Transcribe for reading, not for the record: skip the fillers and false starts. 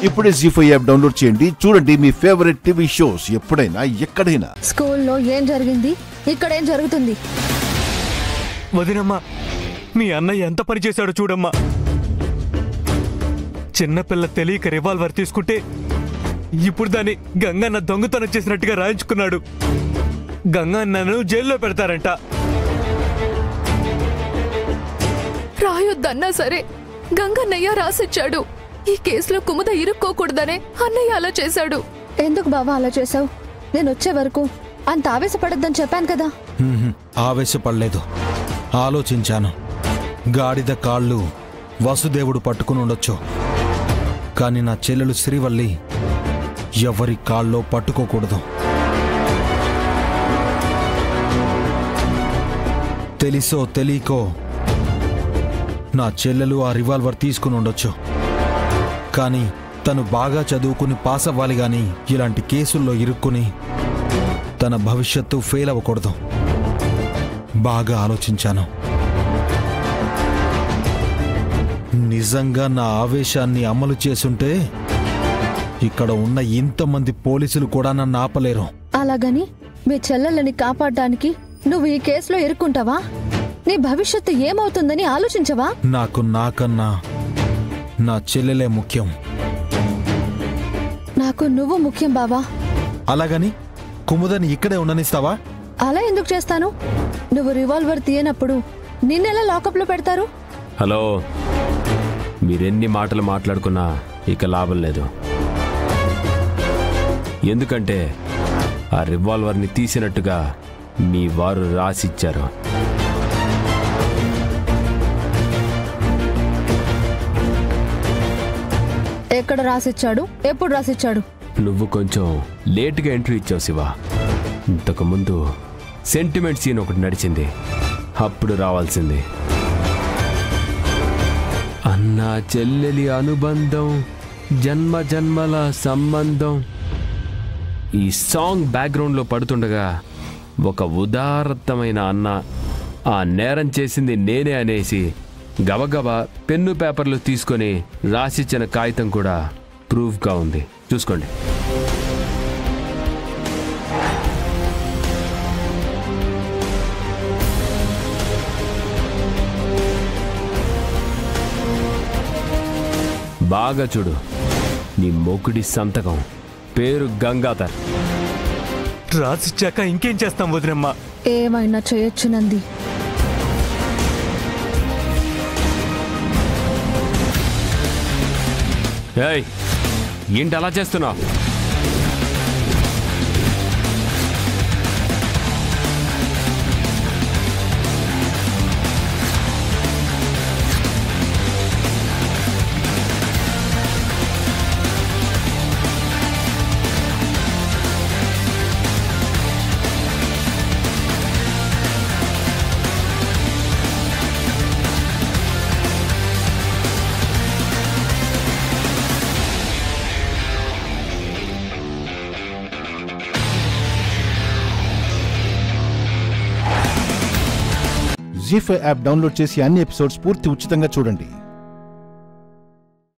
ఇప్పుడే జీ5 app download చేయండి. చూడండి మీ ఫేవరెట్ టీవీ షోస్ ఎప్పుడైనా ఎక్కడైనా. స్కూల్లో ఏం జరిగింది, ఇక్కడ ఏం జరుగుతుంది? వదినమ్మా, మీ అన్నయ్య ఎంత పని చేశాడో చూడమ్మా. చిన్నపిల్ల తెలియక రివాల్వర్ తీసుకుంటే ఇప్పుడు దాన్ని గంగన్న దొంగతనం చేసినట్టుగా రాయించుకున్నాడు. గంగన్నను జైల్లో పెడతారంట. రాయొద్దన్నా సరే గంగన్నయ్య రాసిచ్చాడు. ఈ కేసులో కుముద ఇరుక్కోకూడదనే అన్నయ్య అలా చేశాడు. ఎందుకు బావా అలా చేశావు? నేను వచ్చే వరకు అంత ఆవేశపడద్దని చెప్పాను కదా. ఆవేశపడలేదు, ఆలోచించాను. గాడిద కాళ్ళు వసుదేవుడు పట్టుకుని ఉండొచ్చు, కానీ నా చెల్లెలు శ్రీవల్లి ఎవరి కాళ్ళో పట్టుకోకూడదు. తెలిసో తెలియకో నా చెల్లెలు ఆ రివాల్వర్ తీసుకుని ఉండొచ్చు, కానీ తను బాగా చదువుకుని పాస్ అవ్వాలి గాని ఇలాంటి కేసుల్లో ఇరుక్కుని తన భవిష్యత్తు ఫెయిల్ అవ్వకూడదు. బాగా ఆలోచించాను. నిజంగా నా ఆవేశాన్ని అమలు చేసుంటే ఇక్కడ ఉన్న ఇంతమంది పోలీసులు కూడా నన్ను ఆపలేరు. అలాగని మీ చెల్లెళ్ళని కాపాడడానికి నువ్వు ఈ కేసులో ఇరుక్కుంటావా? నీ భవిష్యత్తు ఏమవుతుందని ఆలోచించవా? నాకు నాకన్నా నా చెల్లెలే ముఖ్యం. నాకు నువ్వు ముఖ్యం బావా. అలాగని కుముదని ఇక్కడే ఉండనిస్తావా? అలా ఎందుకు చేస్తాను? నువ్వు రివాల్వర్ తీయనప్పుడు నిన్నెలా లాకప్లో పెడతారు? హలో, మీరెన్ని మాటలు మాట్లాడుకున్నా ఇక లాభం లేదు. ఎందుకంటే ఆ రివాల్వర్ని తీసినట్టుగా మీ వారు రాసిచ్చారు. ఎక్కడ రాసిచ్చాడు? ఎప్పుడు రాసిచ్చాడు? నువ్వు కొంచెం లేటుగా ఎంట్రీ ఇచ్చావు శివ. ఇంతకుముందు సెంటిమెంట్ సీన్ ఒకటి నడిచింది, అప్పుడు రావాల్సింది. అన్నా చెల్లెలి అనుబంధం, జన్మ జన్మల సంబంధం. ఈ సాంగ్ బ్యాక్గ్రౌండ్లో పడుతుండగా ఒక ఉదారతమైన అన్న ఆ నేరం చేసింది నేనే అనేసి గబగబా పెన్ను పేపర్లు తీసుకొని రాసిచ్చిన కాగితం కూడా ప్రూఫ్గా ఉంది, చూసుకోండి. బాగా చూడు, నీ మొగుడి సంతకం, పేరు గంగాధర్. రాసిచ్చాక ఇంకేం చేస్తాం వదినమ్మా? ఏమైనా చేయొచ్చు నంది. ఏయ్, ఏంటి అలా చేస్తున్నావు? జీ5 యాప్ డౌన్లోడ్ చేసి అన్ని ఎపిసోడ్స్ పూర్తి ఉచితంగా చూడండి.